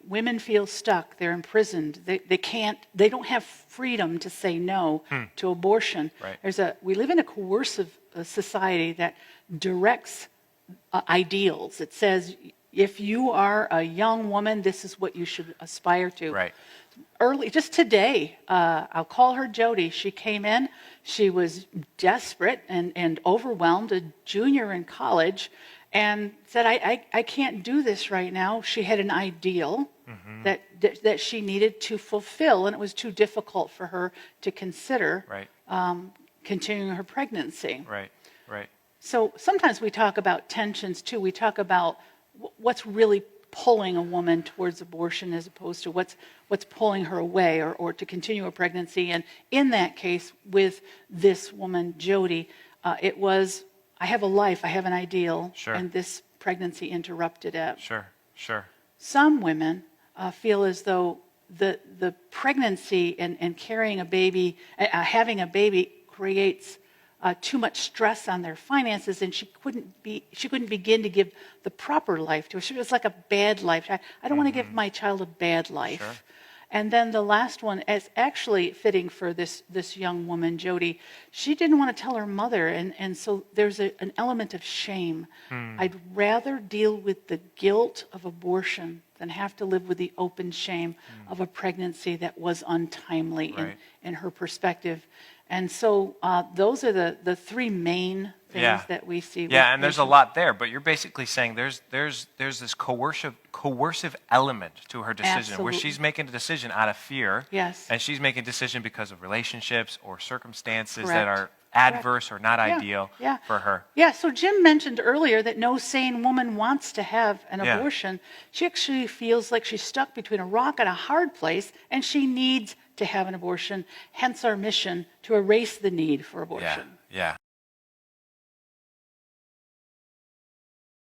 women feel stuck. They're imprisoned. They don't have freedom to say no to abortion. Right. We live in a coercive society that directs ideals. It says, if you are a young woman, this is what you should aspire to. Right. Just today, I'll call her Jody. She came in. She was desperate and overwhelmed, a junior in college, and said, I can't do this right now. She had an ideal that she needed to fulfill, and it was too difficult for her to consider continuing her pregnancy. Right, right. So sometimes we talk about tensions too. We talk about what's really pulling a woman towards abortion as opposed to what's pulling her away or to continue a pregnancy. And in that case, with this woman, Jody, it was, I have a life, I have an ideal, and this pregnancy interrupted it. Sure. Some women feel as though the pregnancy and carrying a baby, having a baby creates too much stress on their finances, and she couldn't begin to give the proper life to her. It was like a bad life. I don't want to give my child a bad life. Sure. And then the last one is actually fitting for this young woman, Jody. She didn't want to tell her mother, and so there's an element of shame. I'd rather deal with the guilt of abortion than have to live with the open shame of a pregnancy that was untimely in her perspective. And so those are the three main things that we see. Yeah, and there's a lot there, but you're basically saying there's this coercive element to her decision where she's making a decision out of fear. Yes. And she's making a decision because of relationships or circumstances that are adverse or not ideal for her. Yeah, so Jim mentioned earlier that no sane woman wants to have an abortion. She actually feels like she's stuck between a rock and a hard place, and she needs to have an abortion, hence our mission to erase the need for abortion. Yeah.